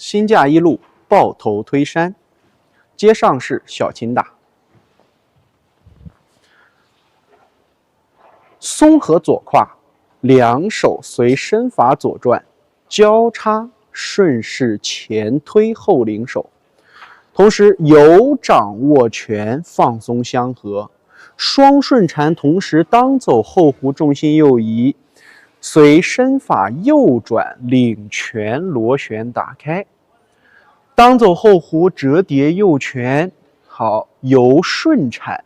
新架一路抱头推山，接上式小擒打。松合左胯，两手随身法左转，交叉顺势前推后领手，同时有掌握拳，放松相合，双顺缠同时当走后弧重心右移，随身法右转领拳螺旋打开，当走后弧折叠右拳，好，由顺缠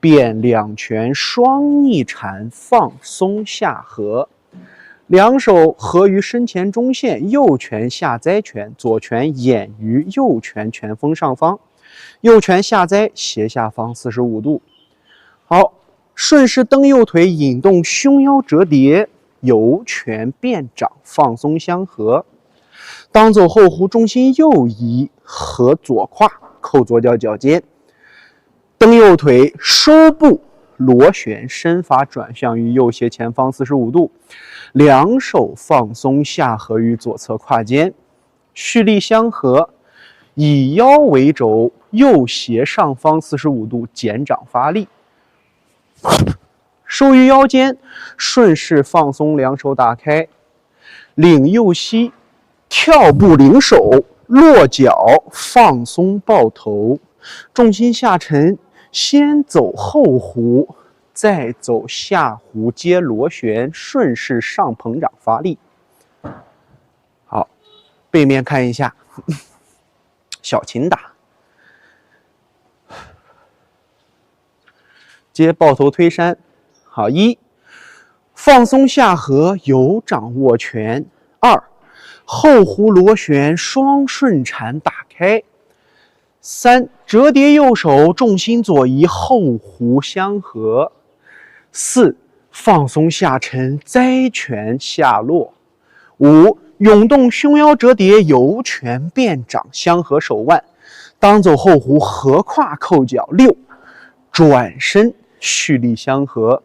变两拳双逆缠放松下合，两手合于身前中线，右拳下栽拳，左拳掩于右拳拳锋上方，右拳下栽斜下方45度。好，顺势蹬右腿，引动胸腰折叠，由拳变掌放松相合，当走后弧重心右移，合左胯，扣左脚脚尖，蹬右腿，收步螺旋身法转向于右斜前方45度，两手放松下合于左侧胯间，蓄力相合，以腰为轴，右斜上方45度减掌发力，收于腰间，顺势放松两手打开，领右膝，跳步领手，落脚放松抱头，重心下沉，先走后弧，再走下弧接螺旋，顺势上捧掌发力。好，背面看一下，小擒打，接抱头推山。好，一，放松下合，有掌握拳；二，后弧螺旋双顺缠打开；三，折叠右手，重心左移，后弧相合；四，放松下沉，栽拳下落；五，涌动胸腰折叠，由拳变掌相合手腕，当走后弧合胯扣脚；六，转身蓄力相合。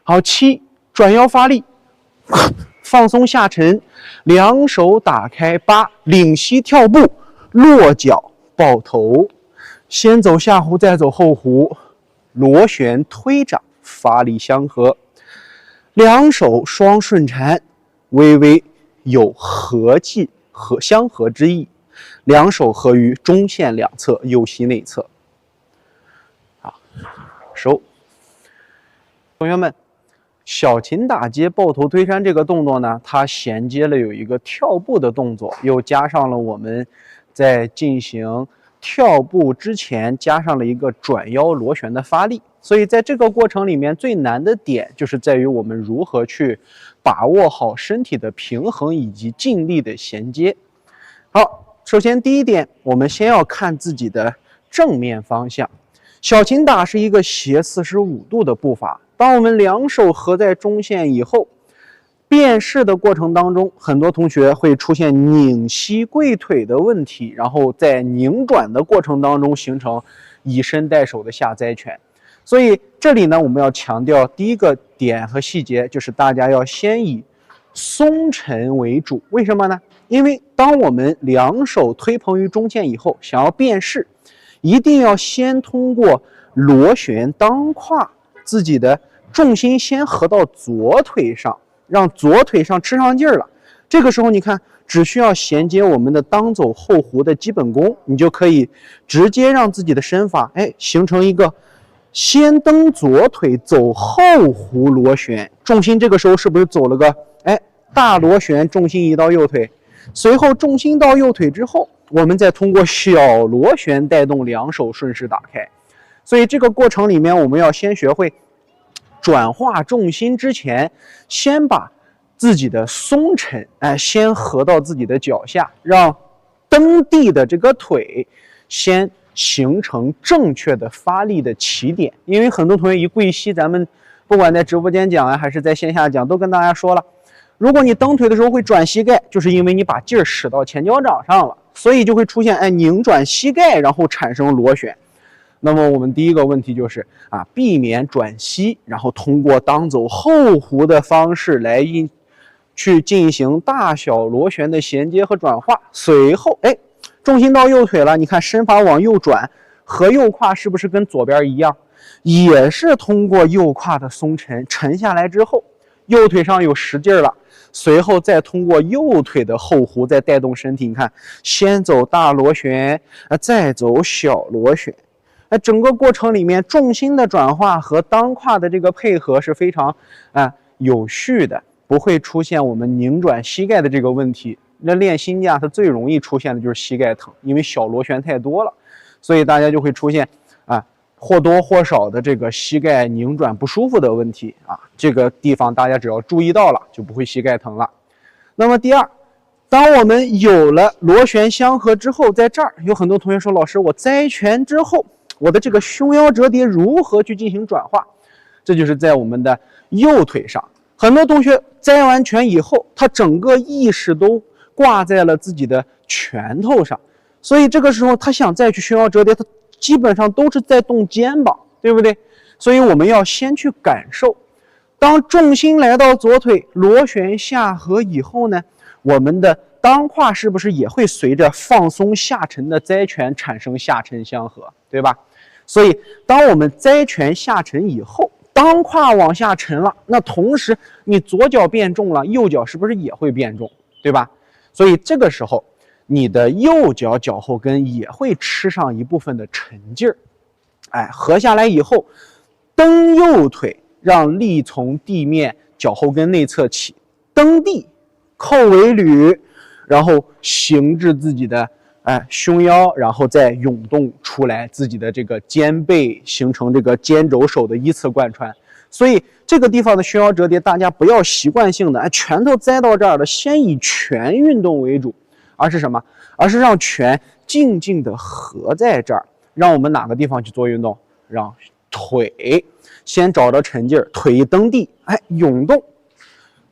好，七，转腰发力，放松下沉，两手打开；八，领膝跳步，落脚抱头，先走下弧，再走后弧，螺旋推掌发力相合，两手双顺缠，微微有相合之意，两手合于中线两侧右膝内侧。好，收。同学们，小擒打接抱头推山这个动作呢，它衔接了有一个跳步的动作，又加上了我们在进行跳步之前加上了一个转腰螺旋的发力，所以在这个过程里面最难的点就是在于我们如何去把握好身体的平衡以及劲力的衔接。好，首先第一点，我们先要看自己的正面方向。小擒打是一个斜45度的步伐，当我们两手合在中线以后，变式的过程当中，很多同学会出现拧膝跪腿的问题，然后在拧转的过程当中形成以身带手的下栽拳。所以这里呢，我们要强调第一个点和细节，就是大家要先以松沉为主。为什么呢？因为当我们两手推捧于中线以后，想要变式，一定要先通过螺旋当胯，自己的重心先合到左腿上，让左腿上吃上劲儿了。这个时候你看，只需要衔接我们的当走后弧的基本功，你就可以直接让自己的身法形成一个先蹬左腿走后弧螺旋，重心这个时候是不是走了个大螺旋，重心移到右腿，随后重心到右腿之后，我们再通过小螺旋带动两手顺势打开。所以这个过程里面，我们要先学会转化重心之前，先把自己的松沉先合到自己的脚下，让蹬地的这个腿先形成正确的发力的起点。因为很多同学一跪膝，咱们不管在直播间讲还是在线下讲，都跟大家说了，如果你蹬腿的时候会转膝盖，就是因为你把劲儿使到前脚掌上了，所以就会出现拧转膝盖，然后产生螺旋。那么我们第一个问题就是避免转膝，然后通过当走后弧的方式来去进行大小螺旋的衔接和转化。随后，重心到右腿了，你看身法往右转，和右胯是不是跟左边一样？也是通过右胯的松沉，沉下来之后，右腿上有使劲了，随后再通过右腿的后弧再带动身体。你看，先走大螺旋，再走小螺旋。整个过程里面重心的转化和当胯的这个配合是非常有序的，不会出现我们拧转膝盖的这个问题。那练心架它最容易出现的就是膝盖疼，因为小螺旋太多了，所以大家就会出现或多或少的这个膝盖拧转不舒服的问题这个地方大家只要注意到了，就不会膝盖疼了。那么第二，当我们有了螺旋相合之后，在这儿有很多同学说，老师，我摘拳之后，我的这个胸腰折叠如何去进行转化？这就是在我们的右腿上，很多同学摘完拳以后，他整个意识都挂在了自己的拳头上，所以这个时候他想再去胸腰折叠，他基本上都是在动肩膀，对不对？所以我们要先去感受，当重心来到左腿，螺旋下合以后呢，我们的当胯是不是也会随着放松下沉的摘拳产生下沉相合，对吧？所以当我们摘拳下沉以后，当胯往下沉了，那同时你左脚变重了，右脚是不是也会变重，对吧？所以这个时候你的右脚脚后跟也会吃上一部分的沉劲儿，合下来以后，蹬右腿，让力从地面脚后跟内侧起，蹬地，扣尾履，然后行至自己的胸腰，然后再涌动出来自己的这个肩背，形成这个肩肘手的依次贯穿。所以这个地方的胸腰折叠，大家不要习惯性的拳头栽到这儿了，先以拳运动为主，而是什么？而是让拳静静的合在这儿，让我们哪个地方去做运动？让腿先找着沉劲儿，腿一蹬地，涌动，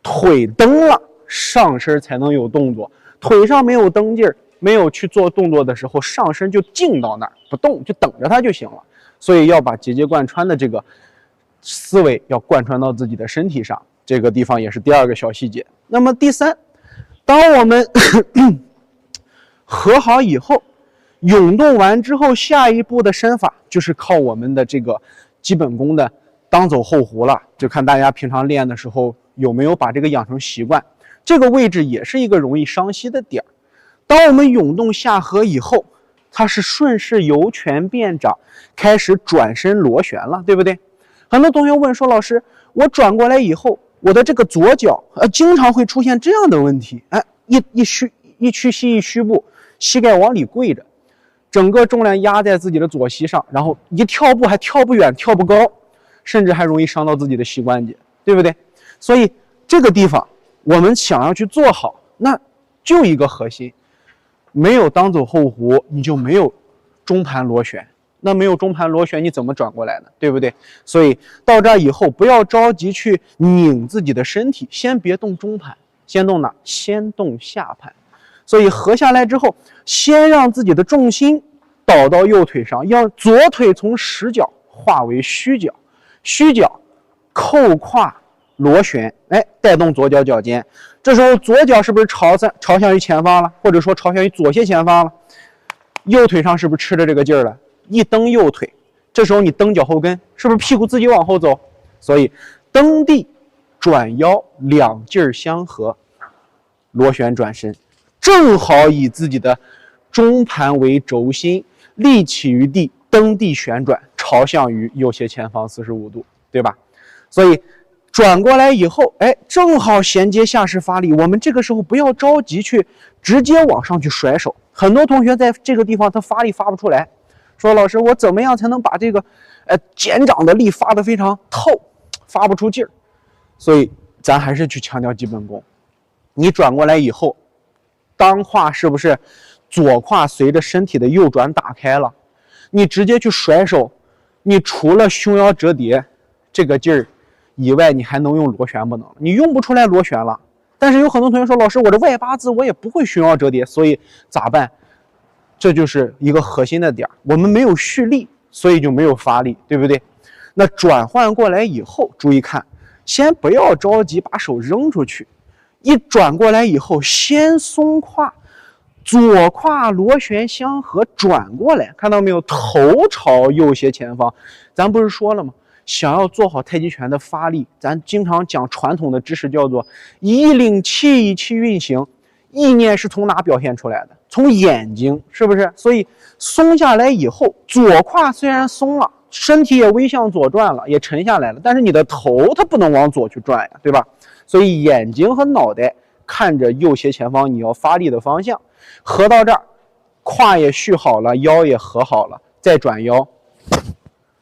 腿蹬了，上身才能有动作。腿上没有蹬劲儿，没有去做动作的时候，上身就静到那儿不动，就等着它就行了。所以要把节节贯穿的这个思维要贯穿到自己的身体上，这个地方也是第二个小细节。那么第三，当我们合好以后，涌动完之后，下一步的身法就是靠我们的这个基本功的当走后弧了，就看大家平常练的时候有没有把这个养成习惯。这个位置也是一个容易伤膝的点。当我们涌动下合以后，它是顺势由拳变掌，开始转身螺旋了，对不对？很多同学问说，老师，我转过来以后，我的这个左脚经常会出现这样的问题，一屈膝一虚步，膝盖往里跪着，整个重量压在自己的左膝上，然后一跳步还跳不远，跳不高，甚至还容易伤到自己的膝关节，对不对？所以这个地方我们想要去做好，那就一个核心，没有当走后弧，你就没有中盘螺旋，那没有中盘螺旋你怎么转过来呢？对不对？所以到这以后不要着急去拧自己的身体，先别动中盘，先动哪？先动下盘。所以合下来之后，先让自己的重心导到右腿上，让左腿从实脚化为虚脚，虚脚扣胯螺旋，带动左脚脚尖。这时候左脚是不是朝向于前方了，或者说朝向于左斜前方了？右腿上是不是吃着这个劲儿了？一蹬右腿，这时候你蹬脚后跟，是不是屁股自己往后走？所以蹬地转腰两劲儿相合，螺旋转身，正好以自己的中盘为轴心，立起于地，蹬地旋转，朝向于右斜前方45度，对吧？所以转过来以后，正好衔接下势发力。我们这个时候不要着急去直接往上去甩手，很多同学在这个地方他发力发不出来，说老师，我怎么样才能把这个肩掌的力发得非常透，发不出劲儿？所以咱还是去强调基本功。你转过来以后，当胯是不是左胯随着身体的右转打开了？你直接去甩手，你除了胸腰折叠这个劲儿以外，你还能用螺旋不能？你用不出来螺旋了。但是有很多同学说，老师，我这外八字我也不会胸腰折叠，所以咋办？这就是一个核心的点，我们没有蓄力，所以就没有发力，对不对？那转换过来以后，注意看，先不要着急把手扔出去，一转过来以后，先松胯，左胯螺旋相合转过来，看到没有？头朝右斜前方。咱不是说了吗？想要做好太极拳的发力，咱经常讲传统的知识叫做以领气，以气运行。意念是从哪表现出来的？从眼睛，是不是？所以松下来以后，左胯虽然松了，身体也微向左转了，也沉下来了，但是你的头它不能往左去转呀，对吧？所以眼睛和脑袋看着右斜前方你要发力的方向，合到这儿，胯也蓄好了，腰也合好了，再转腰，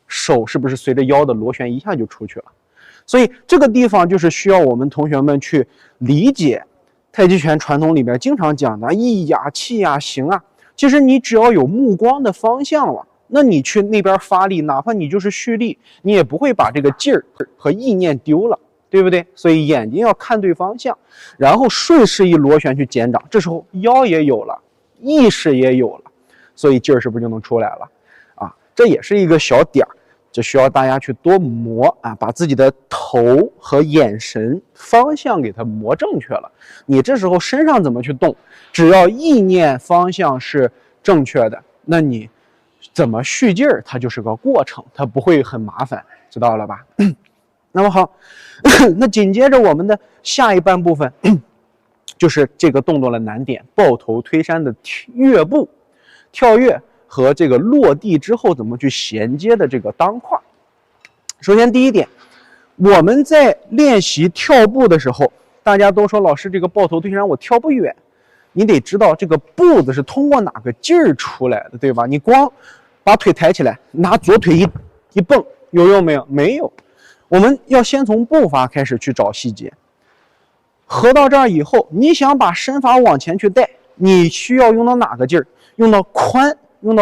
手是不是随着腰的螺旋一下就出去了？所以这个地方就是需要我们同学们去理解太极拳传统里面经常讲的意呀、气呀、形啊。其实你只要有目光的方向了，那你去那边发力，哪怕你就是蓄力，你也不会把这个劲儿和意念丢了，对不对？所以眼睛要看对方向，然后顺势一螺旋去减掌，这时候腰也有了，意识也有了，所以劲儿是不是就能出来了啊？这也是一个小点儿，就需要大家去多磨啊，把自己的头和眼神方向给它磨正确了。你这时候身上怎么去动，只要意念方向是正确的，那你怎么蓄劲儿，它就是个过程，它不会很麻烦，知道了吧？那么好，那紧接着我们的下一半部分就是这个动作的难点，抱头推山的跃步、跳跃和这个落地之后怎么去衔接的这个当胯。首先第一点，我们在练习跳步的时候，大家都说老师这个抱头推山我跳不远，你得知道这个步子是通过哪个劲儿出来的，对吧？你光把腿抬起来，拿左腿一蹦，有用没有？没有。我们要先从步伐开始去找细节。合到这儿以后，你想把身法往前去带，你需要用到哪个劲儿？用到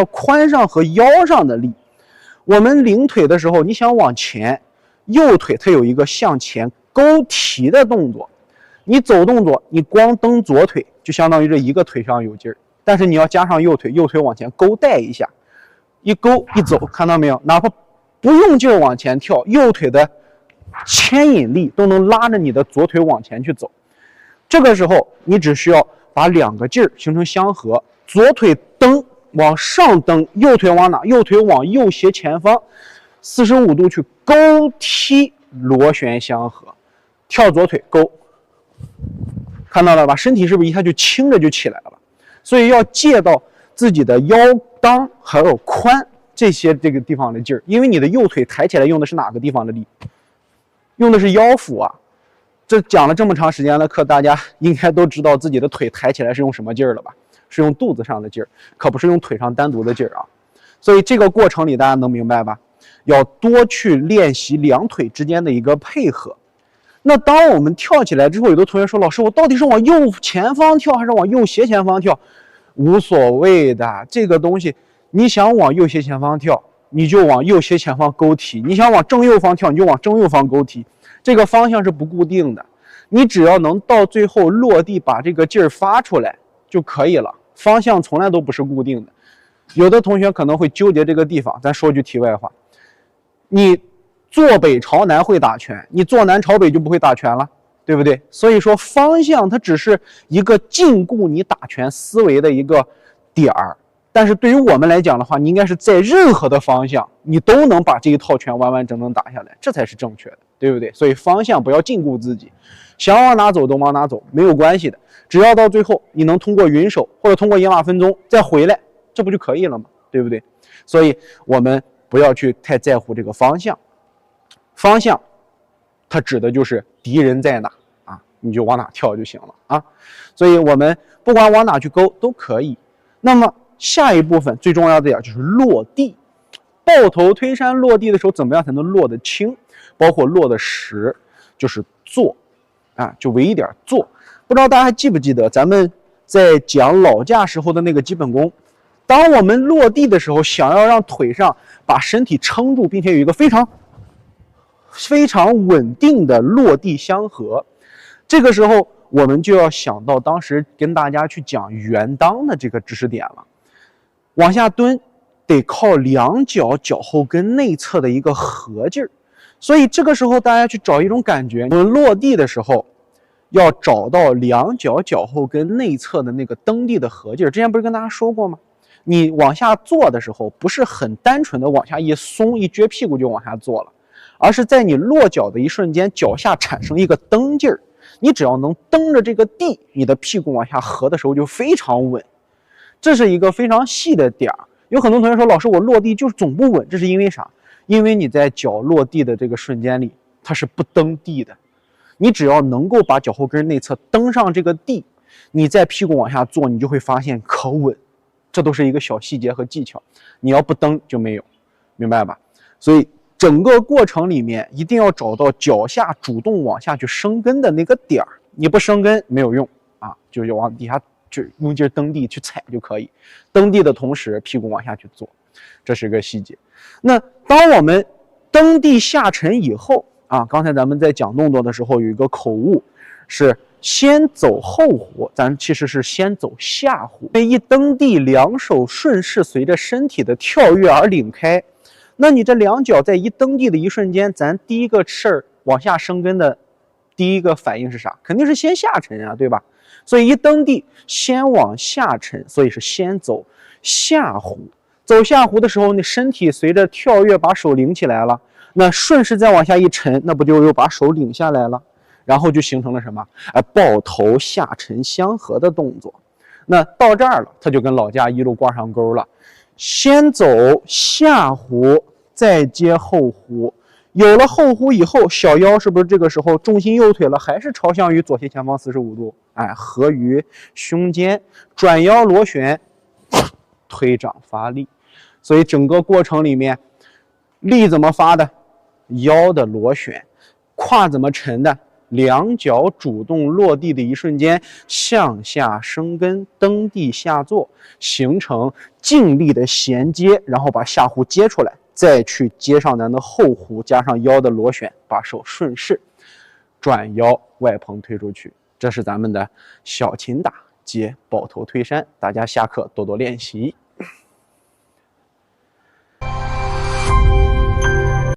髋上和腰上的力。我们领腿的时候，你想往前，右腿它有一个向前勾提的动作。你走动作，你光蹬左腿，就相当于这一个腿上有劲儿，但是你要加上右腿，右腿往前勾带一下，一勾一走，看到没有？哪怕不用劲儿往前跳，右腿的牵引力都能拉着你的左腿往前去走。这个时候你只需要把两个劲儿形成相合，左腿蹬往上蹬，右腿往哪？右腿往右斜前方45度去勾踢，螺旋相合，跳左腿勾，看到了吧？身体是不是一下就轻着就起来了？所以要借到自己的腰裆还有髋这个地方的劲儿，因为你的右腿抬起来用的是哪个地方的力？用的是腰腹啊。这讲了这么长时间的课，大家应该都知道自己的腿抬起来是用什么劲儿了吧？是用肚子上的劲儿，可不是用腿上单独的劲儿啊。所以这个过程里大家能明白吧？要多去练习两腿之间的一个配合。那当我们跳起来之后，有的同学说：“老师，我到底是往右前方跳还是往右斜前方跳？”无所谓的，这个东西，你想往右斜前方跳，你就往右斜前方勾提；你想往正右方跳，你就往正右方勾提。这个方向是不固定的，你只要能到最后落地把这个劲儿发出来就可以了。方向从来都不是固定的。有的同学可能会纠结这个地方，咱说句题外话，你坐北朝南会打拳，你坐南朝北就不会打拳了，对不对？所以说方向它只是一个禁锢你打拳思维的一个点儿，但是对于我们来讲的话，你应该是在任何的方向你都能把这一套拳完完整整打下来，这才是正确的，对不对？所以方向不要禁锢自己，想往哪走都往哪走，没有关系的，只要到最后你能通过云手或者通过野马分鬃再回来，这不就可以了吗？对不对？所以我们不要去太在乎这个方向，方向它指的就是敌人在哪啊，你就往哪跳就行了啊。所以我们不管往哪去勾都可以。那么下一部分最重要的点就是落地，抱头推山落地的时候怎么样才能落得轻，包括落得实，就是坐啊，就为一点坐。不知道大家还记不记得咱们在讲老架时候的那个基本功，当我们落地的时候，想要让腿上把身体撑住，并且有一个非常稳定的落地相合，这个时候我们就要想到当时跟大家去讲圆裆的这个知识点了。往下蹲得靠两脚脚后跟内侧的一个合劲儿，所以这个时候大家去找一种感觉，我们落地的时候要找到两脚脚后跟内侧的那个蹬地的合劲儿。之前不是跟大家说过吗？你往下坐的时候，不是很单纯的往下一松，一撅屁股就往下坐了，而是在你落脚的一瞬间，脚下产生一个蹬劲儿。你只要能蹬着这个地，你的屁股往下合的时候就非常稳。这是一个非常细的点儿。有很多同学说，老师，我落地就是总不稳，这是因为啥？因为你在脚落地的这个瞬间里，它是不蹬地的。你只要能够把脚后跟内侧蹬上这个地，你再屁股往下坐，你就会发现可稳。这都是一个小细节和技巧，你要不蹬就没有，明白吧？所以整个过程里面一定要找到脚下主动往下去生根的那个点儿，你不生根没有用啊，就是往底下就用劲蹬地去踩就可以，蹬地的同时屁股往下去坐，这是个细节。那当我们蹬地下沉以后啊，刚才咱们在讲动作的时候有一个口误是先走后弧，咱其实是先走下弧。一蹬地，两手顺势随着身体的跳跃而领开。那你这两脚在一蹬地的一瞬间，咱第一个事儿往下生根的第一个反应是啥？肯定是先下沉啊，对吧？所以一蹬地先往下沉，所以是先走下弧。走下弧的时候，你身体随着跳跃把手领起来了，那顺势再往下一沉，那不就又把手领下来了？然后就形成了什么？抱头下沉相合的动作。那到这儿了，它就跟老家一路挂上钩了。先走下弧，再接后弧。有了后弧以后，小腰是不是这个时候重心右腿了，还是朝向于左斜前方45度？合于胸间，转腰螺旋，推掌发力。所以整个过程里面，力怎么发的？腰的螺旋。胯怎么沉的？两脚主动落地的一瞬间，向下生根，蹬地下坐，形成劲力的衔接，然后把下弧接出来，再去接上咱的后弧，加上腰的螺旋，把手顺势转腰外蓬推出去。这是咱们的小擒打接抱头推山，大家下课多多练习。